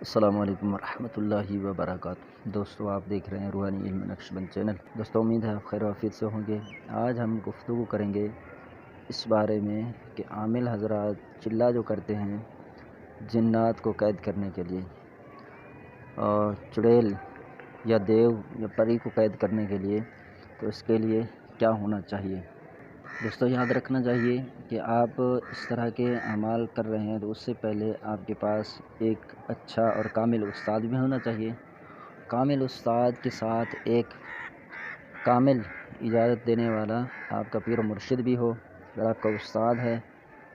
السلام علیکم ورحمۃ اللہ وبرکاتہ۔ دوستو، آپ دیکھ رہے ہیں روحانی علم نقش بند چینل۔ دوستو، امید ہے آپ خیر و عافیت سے ہوں گے۔ آج ہم گفتگو کریں گے اس بارے میں کہ عامل حضرات چلہ جو کرتے ہیں جنات کو قید کرنے کے لیے، اور چڑیل یا دیو یا پری کو قید کرنے کے لیے، تو اس کے لیے کیا ہونا چاہیے۔ دوستو، یاد رکھنا چاہیے کہ آپ اس طرح کے اعمال کر رہے ہیں تو اس سے پہلے آپ کے پاس ایک اچھا اور کامل استاد بھی ہونا چاہیے۔ کامل استاد کے ساتھ ایک کامل اجازت دینے والا آپ کا پیر و مرشد بھی ہو۔ اگر آپ کا استاد ہے،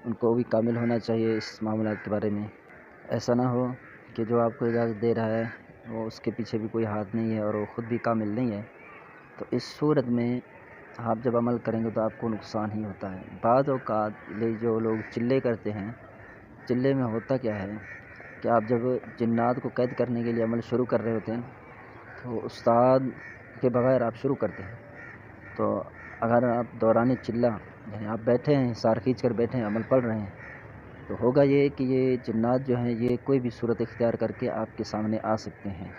ان کو بھی کامل ہونا چاہیے اس معاملات کے بارے میں۔ ایسا نہ ہو کہ جو آپ کو اجازت دے رہا ہے وہ اس کے پیچھے بھی کوئی ہاتھ نہیں ہے اور وہ خود بھی کامل نہیں ہے، تو اس صورت میں آپ جب عمل کریں گے تو آپ کو نقصان ہی ہوتا ہے۔ بعض اوقات جو لوگ چلے کرتے ہیں، چلے میں ہوتا کیا ہے کہ آپ جب جنات کو قید کرنے کے لیے عمل شروع کر رہے ہوتے ہیں تو استاد کے بغیر آپ شروع کرتے ہیں۔ تو اگر آپ دوران چلہ یعنی آپ بیٹھے ہیں، سار کھینچ کر بیٹھے ہیں، عمل پڑھ رہے ہیں، تو ہوگا یہ کہ یہ جنات جو ہیں یہ کوئی بھی صورت اختیار کر کے آپ کے سامنے آ سکتے ہیں۔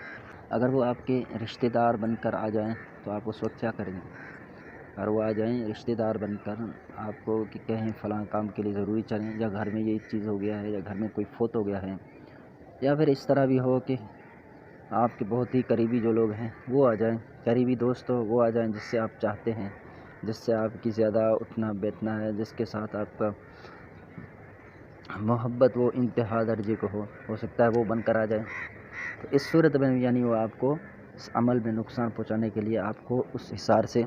اگر وہ آپ کے رشتہ دار بن کر آ جائیں تو آپ اس وقت کیا کریں گے؟ اگر وہ آ جائیں رشتہ دار بن کر آپ کو کہ کہیں فلاں کام کے لیے ضروری چلیں، یا گھر میں یہ چیز ہو گیا ہے، یا گھر میں کوئی فوت ہو گیا ہے، یا پھر اس طرح بھی ہو کہ آپ کے بہت ہی قریبی جو لوگ ہیں وہ آ جائیں، قریبی دوست ہو وہ آ جائیں جس سے آپ چاہتے ہیں، جس سے آپ کی زیادہ اٹھنا بیٹھنا ہے، جس کے ساتھ آپ کا محبت وہ انتہا درجے کو ہو سکتا ہے وہ بن کر آ جائیں، تو اس صورت میں یعنی وہ آپ کو اس عمل میں نقصان پہنچانے کے لیے آپ کو اس حصار سے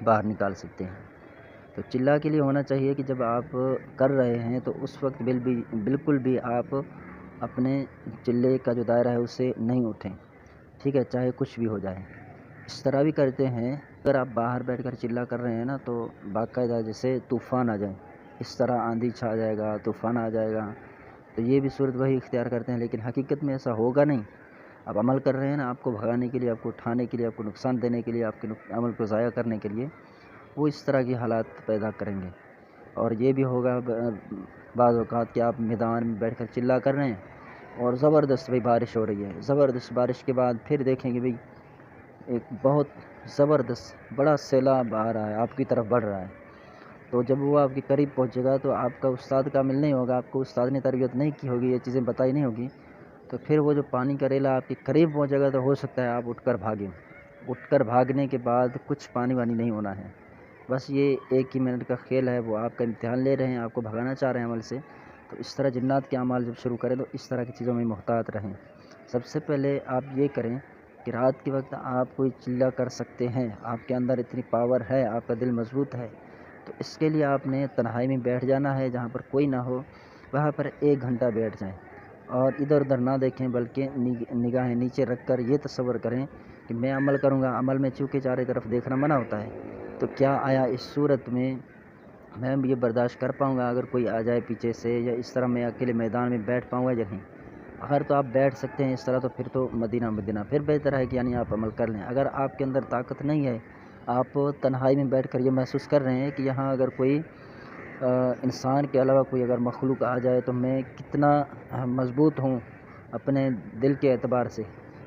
باہر نکال سکتے ہیں۔ تو چلہ کے لیے ہونا چاہیے کہ جب آپ کر رہے ہیں تو اس وقت بالکل بھی آپ اپنے چلے کا جو دائرہ ہے اس سے نہیں اٹھیں، ٹھیک ہے، چاہے کچھ بھی ہو جائے۔ اس طرح بھی کرتے ہیں اگر آپ باہر بیٹھ کر چلہ کر رہے ہیں نا تو باقاعدہ جیسے طوفان آ جائے، اس طرح آندھی چھا جائے گا، طوفان آ جائے گا، تو یہ بھی صورت وہی اختیار کرتے ہیں، لیکن حقیقت میں ایسا ہوگا نہیں۔ آپ عمل کر رہے ہیں نا، آپ کو بھگانے کے لیے، آپ کو اٹھانے کے لیے، آپ کو نقصان دینے کے لیے، آپ کے عمل کو ضائع کرنے کے لیے وہ اس طرح کی حالات پیدا کریں گے۔ اور یہ بھی ہوگا بعض اوقات کہ آپ میدان میں بیٹھ کر چلہ کر رہے ہیں اور زبردست بارش ہو رہی ہے، زبردست بارش کے بعد پھر دیکھیں گے ایک بہت زبردست بڑا سیلاب آ رہا ہے، آپ کی طرف بڑھ رہا ہے، تو جب وہ آپ کے قریب پہنچے گا تو آپ کا استاد کامل نہیں ہوگا، آپ کو استاد نے تربیت نہیں کی ہوگی، یہ چیزیں بتائی نہیں ہوگی، تو پھر وہ جو پانی کا ریلا آپ کے قریب پہنچے گا تو ہو سکتا ہے آپ اٹھ کر بھاگیں۔ اٹھ کر بھاگنے کے بعد کچھ پانی نہیں ہونا ہے، بس یہ 1 منٹ کا کھیل ہے، وہ آپ کا امتحان لے رہے ہیں، آپ کو بھگانا چاہ رہے ہیں عمل سے، تو اس طرح جنات کے اعمال جب شروع کریں تو اس طرح کی چیزوں میں محتاط رہیں۔ سب سے پہلے آپ یہ کریں کہ رات کے وقت آپ کوئی چلہ کر سکتے ہیں، آپ کے اندر اتنی پاور ہے، آپ کا دل مضبوط ہے، تو اس کے لیے آپ نے تنہائی میں بیٹھ جانا ہے، جہاں پر کوئی نہ ہو وہاں پر 1 گھنٹہ بیٹھ جائیں اور ادھر ادھر نہ دیکھیں، بلکہ نگاہیں نیچے رکھ کر یہ تصور کریں کہ میں عمل کروں گا۔ عمل میں چونکہ چارے طرف دیکھنا منع ہوتا ہے، تو کیا آیا اس صورت میں میں یہ برداشت کر پاؤں گا اگر کوئی آ جائے پیچھے سے، یا اس طرح میں اکیلے میدان میں بیٹھ پاؤں گا یا نہیں۔ اگر تو آپ بیٹھ سکتے ہیں اس طرح تو پھر تو مدینہ پھر بہتر ہے کہ یعنی آپ عمل کر لیں۔ اگر آپ کے اندر طاقت نہیں ہے، آپ تنہائی میں بیٹھ کر یہ محسوس کر رہے ہیں کہ یہاں اگر کوئی انسان کے علاوہ کوئی اگر مخلوق آ جائے تو میں کتنا مضبوط ہوں اپنے دل کے اعتبار سے،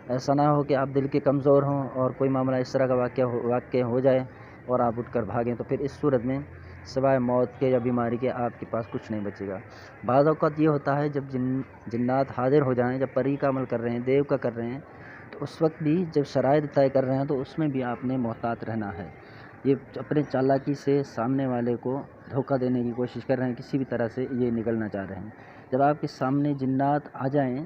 ایسا نہ ہو کہ آپ دل کے کمزور ہوں اور کوئی معاملہ اس طرح کا واقع ہو جائے اور آپ اٹھ کر بھاگیں، تو پھر اس صورت میں سوائے موت کے یا بیماری کے آپ کے پاس کچھ نہیں بچے گا۔ بعض اوقات یہ ہوتا ہے جب جنات حاضر ہو جائیں، جب پری کا عمل کر رہے ہیں، دیو کا کر رہے ہیں، تو اس وقت بھی جب شرائط طے کر رہے ہیں تو اس میں بھی آپ نے محتاط رہنا ہے۔ یہ اپنے چالاکی سے سامنے والے کو دھوکہ دینے کی کوشش کر رہے ہیں، کسی بھی طرح سے یہ نکلنا چاہ رہے ہیں۔ جب آپ کے سامنے جنات آ جائیں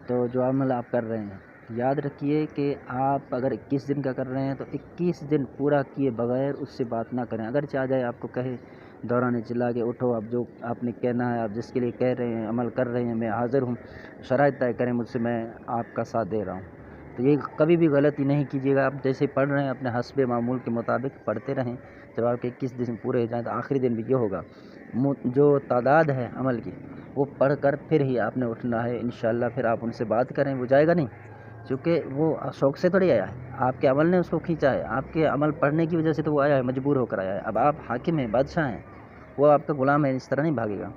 تو جو عمل آپ کر رہے ہیں یاد رکھیے کہ آپ اگر 21 دن کا کر رہے ہیں تو 21 دن پورا کیے بغیر اس سے بات نہ کریں۔ اگر چاہ جائے آپ کو کہے دوران چلا کے اٹھو، اب جو آپ نے کہنا ہے، آپ جس کے لیے کہہ رہے ہیں، عمل کر رہے ہیں، میں حاضر ہوں، شرائط طے کریں مجھ سے، میں آپ کا ساتھ دے رہا ہوں، تو یہ کبھی بھی غلطی نہیں کیجیے گا۔ آپ جیسے پڑھ رہے ہیں اپنے حسب معمول کے مطابق پڑھتے رہیں، جب آپ کے 21 دن پورے ہو جائیں تو آخری دن بھی یہ ہوگا، جو تعداد ہے عمل کی وہ پڑھ کر پھر ہی آپ نے اٹھنا ہے انشاءاللہ۔ پھر آپ ان سے بات کریں، وہ جائے گا نہیں، چونکہ وہ شوق سے تھوڑی آیا ہے، آپ کے عمل نے اس کو کھینچا ہے، آپ کے عمل پڑھنے کی وجہ سے تو وہ آیا ہے، مجبور ہو کر آیا ہے۔ اب آپ حاکم ہیں، بادشاہ ہیں، وہ آپ کا غلام ہے، اس طرح نہیں بھاگے گا۔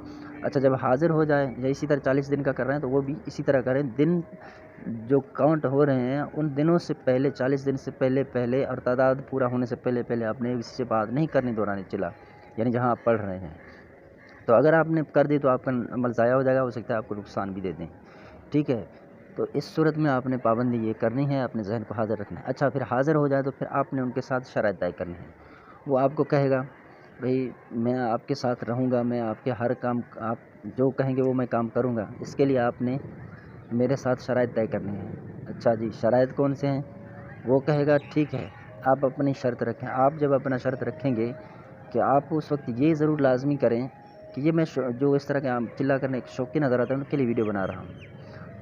اچھا جب حاضر ہو جائے یا اسی طرح 40 دن کا کر رہے ہیں تو وہ بھی اسی طرح کریں، دن جو کاؤنٹ ہو رہے ہیں ان دنوں سے پہلے 40 دن سے پہلے اور تعداد پورا ہونے سے پہلے آپ نے کسی سے بات نہیں کرنی دوران چلا، یعنی جہاں آپ پڑھ رہے ہیں۔ تو اگر آپ نے کر دی تو آپ کا عمل ضائع ہو جائے گا، ہو سکتا ہے آپ کو نقصان بھی دے دیں، ٹھیک ہے۔ تو اس صورت میں آپ نے پابندی یہ کرنی ہے، اپنے ذہن کو حاضر رکھنا ہے۔ اچھا پھر حاضر ہو جائے تو پھر آپ نے ان کے ساتھ شرائط طے کرنی ہے۔ وہ آپ کو کہے گا بھئی میں آپ کے ساتھ رہوں گا، میں آپ کے ہر کام آپ جو کہیں گے وہ میں کام کروں گا، اس کے لیے آپ نے میرے ساتھ شرائط طے کرنی ہے۔ اچھا جی شرائط کون سے ہیں؟ وہ کہے گا ٹھیک ہے آپ اپنی شرط رکھیں۔ آپ جب اپنا شرط رکھیں گے کہ آپ اس وقت یہ ضرور لازمی کریں کہ یہ میں جو اس طرح کے چلا کرنے شوقی نظر آتا ہے ان کے لیے ویڈیو بنا رہا ہوں،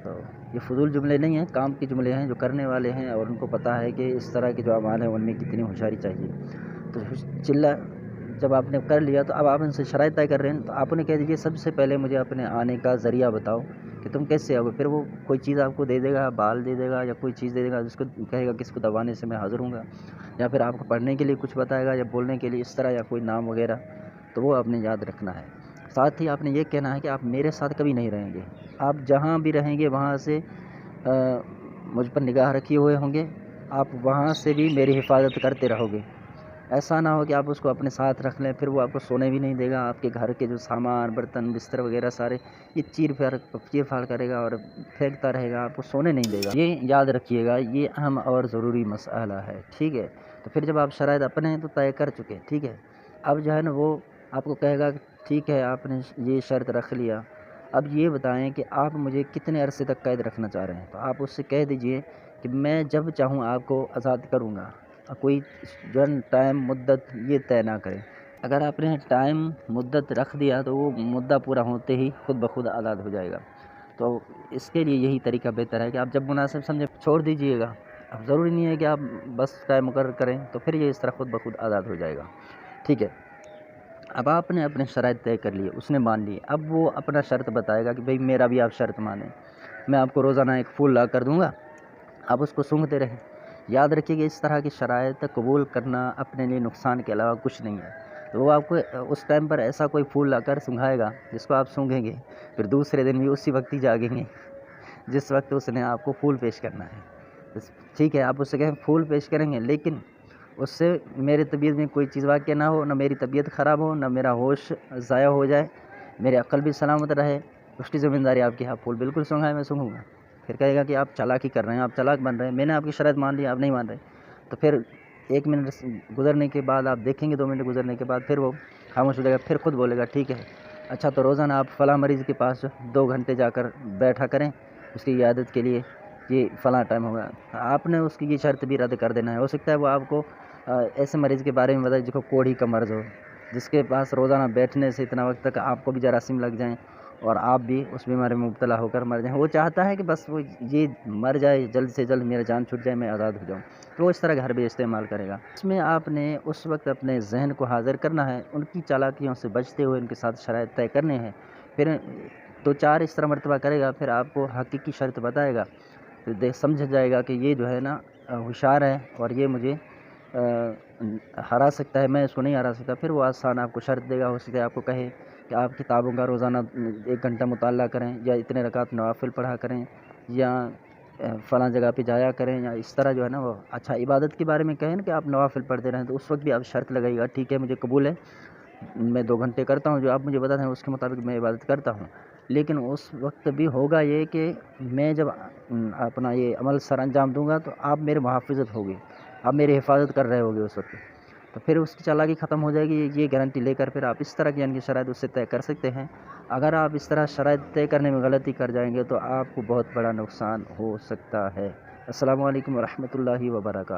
تو یہ فضول جملے نہیں ہیں، کام کے جملے ہیں جو کرنے والے ہیں اور ان کو پتہ ہے کہ اس طرح کے جو اعمال ہیں ان میں کتنی ہوشیاری چاہیے۔ تو چلا جب آپ نے کر لیا تو اب آپ ان سے شرائط طے کر رہے ہیں، تو آپ انہیں کہہ دیجیے سب سے پہلے مجھے اپنے آنے کا ذریعہ بتاؤ کہ تم کیسے آؤ گے۔ پھر وہ کوئی چیز آپ کو دے دے گا، بال دے دے گا یا کوئی چیز دے دے گا جس کو کہے گا کہ اس کو دبانے سے میں حاضر ہوں گا، یا پھر آپ کو پڑھنے کے لیے کچھ بتائے گا یا بولنے کے لیے اس طرح یا کوئی نام وغیرہ، تو وہ آپ نے یاد رکھنا ہے۔ ساتھ ہی آپ نے یہ کہنا ہے کہ آپ میرے ساتھ کبھی نہیں رہیں گے، آپ جہاں بھی رہیں گے وہاں سے مجھ پر نگاہ رکھے ہوئے ہوں گے، آپ وہاں سے بھی میری حفاظت کرتے رہو گے۔ ایسا نہ ہو کہ آپ اس کو اپنے ساتھ رکھ لیں، پھر وہ آپ کو سونے بھی نہیں دے گا، آپ کے گھر کے جو سامان برتن بستر وغیرہ سارے یہ چیر پھاڑ کرے گا اور پھینکتا رہے گا، آپ کو سونے نہیں دے گا۔ یہ یاد رکھیے گا، یہ اہم اور ضروری مسئلہ ہے، ٹھیک ہے۔ تو پھر جب آپ شرائط اپنے تو طے کر چکے، ٹھیک ہے، اب جو ہے نا وہ آپ کو کہے گا کہ ٹھیک ہے آپ نے یہ شرط رکھ لیا، اب یہ بتائیں کہ آپ مجھے کتنے عرصے تک قید رکھنا چاہ رہے ہیں۔ تو آپ اس سے کہہ دیجئے کہ میں جب چاہوں آپ کو آزاد کروں گا، کوئی جو ٹائم مدت یہ طے نہ کریں۔ اگر آپ نے ٹائم مدت رکھ دیا تو وہ مدت پورا ہوتے ہی خود بخود آزاد ہو جائے گا۔ تو اس کے لیے یہی طریقہ بہتر ہے کہ آپ جب مناسب سمجھیں چھوڑ دیجئے گا، اب ضروری نہیں ہے کہ آپ بس ٹائم مقرر کریں، تو پھر یہ اس طرح خود بخود آزاد ہو جائے گا، ٹھیک ہے۔ اب آپ نے اپنے شرائط طے کر لیے، اس نے مان لیے، اب وہ اپنا شرط بتائے گا کہ بھئی میرا بھی آپ شرط مانیں، میں آپ کو روزانہ ایک پھول لا کر دوں گا، آپ اس کو سونگھتے رہیں۔ یاد رکھیے کہ اس طرح کی شرائط قبول کرنا اپنے لیے نقصان کے علاوہ کچھ نہیں ہے۔ تو وہ آپ کو اس ٹائم پر ایسا کوئی پھول لا کر سنگھائے گا جس کو آپ سونگھیں گے، پھر دوسرے دن بھی اسی وقت ہی جاگیں گے جس وقت اس نے آپ کو پھول پیش کرنا ہے، ٹھیک ہے۔ آپ اس سے کہیں پھول پیش کریں گے لیکن اس سے میری طبیعت میں کوئی چیز واقع نہ ہو، نہ میری طبیعت خراب ہو، نہ میرا ہوش ضائع ہو جائے، میری عقل بھی سلامت رہے، اس کی ذمہ داری آپ کی ہے۔ آپ پھول بالکل سونگھائیں، میں سونگھوں گا، پھر کہے گا کہ آپ چالاکی کر رہے ہیں، آپ چالاک بن رہے ہیں، میں نے آپ کی شرائط مان لی، آپ نہیں مان رہے، تو پھر 1 منٹ گزرنے کے بعد آپ دیکھیں گے، 2 منٹ گزرنے کے بعد پھر وہ خاموش ہو جائے گا، پھر خود بولے گا ٹھیک ہے، اچھا تو روزانہ آپ فلاں مریض کے پاس 2 گھنٹے جا کر بیٹھا کریں اس کی عیادت کے لیے، یہ فلاں ٹائم ہوگا۔ آپ نے اس کی یہ شرط بھی رد کر دینا ہے۔ ہو سکتا ہے وہ آپ کو ایسے مریض کے بارے میں بتائے جس کو کوڑھی کا مرض ہو، جس کے پاس روزانہ بیٹھنے سے اتنا وقت تک آپ کو بھی جراثیم لگ جائیں اور آپ بھی اس بیماری میں مبتلا ہو کر مر جائیں۔ وہ چاہتا ہے کہ بس وہ یہ مر جائے، جلد سے جلد میرا جان چھوٹ جائے، میں آزاد ہو جاؤں، تو وہ اس طرح گھر بھی استعمال کرے گا۔ اس میں آپ نے اس وقت اپنے ذہن کو حاضر کرنا ہے، ان کی چالاکیوں سے بچتے ہوئے ان کے ساتھ شرائط طے کرنے ہیں۔ پھر 2-4 اس طرح مرتبہ کرے گا، پھر آپ کو حقیقی شرط بتائے گا، پھر سمجھ جائے گا کہ یہ جو ہے نا ہوشیار ہے اور یہ مجھے ہرا سکتا ہے، میں اس کو نہیں ہرا سکتا۔ پھر وہ آسان آپ کو شرط دے گا، ہو سکتا ہے آپ کو کہے کہ آپ کتابوں کا روزانہ 1 گھنٹہ مطالعہ کریں، یا اتنے رکعت نوافل پڑھا کریں، یا فلاں جگہ پہ جایا کریں، یا اس طرح جو ہے نا وہ اچھا عبادت کے بارے میں کہیں نا کہ آپ نوافل پڑھتے رہیں، تو اس وقت بھی آپ شرط لگائیے گا ٹھیک ہے مجھے قبول ہے، میں 2 گھنٹے کرتا ہوں جو آپ مجھے بتاتے ہیں اس کے مطابق میں عبادت کرتا ہوں، لیکن اس وقت بھی ہوگا یہ کہ میں جب اپنا یہ عمل سر انجام دوں گا تو آپ میرے محافظت ہوگی، آپ میری حفاظت کر رہے ہوگے اس وقت، تو پھر اس کی چالاکی ختم ہو جائے گی۔ یہ گارنٹی لے کر پھر آپ اس طرح کی یعنی شرائط اس سے طے کر سکتے ہیں۔ اگر آپ اس طرح شرائط طے کرنے میں غلطی کر جائیں گے تو آپ کو بہت بڑا نقصان ہو سکتا ہے۔ السلام علیکم ورحمۃ اللہ وبرکاتہ۔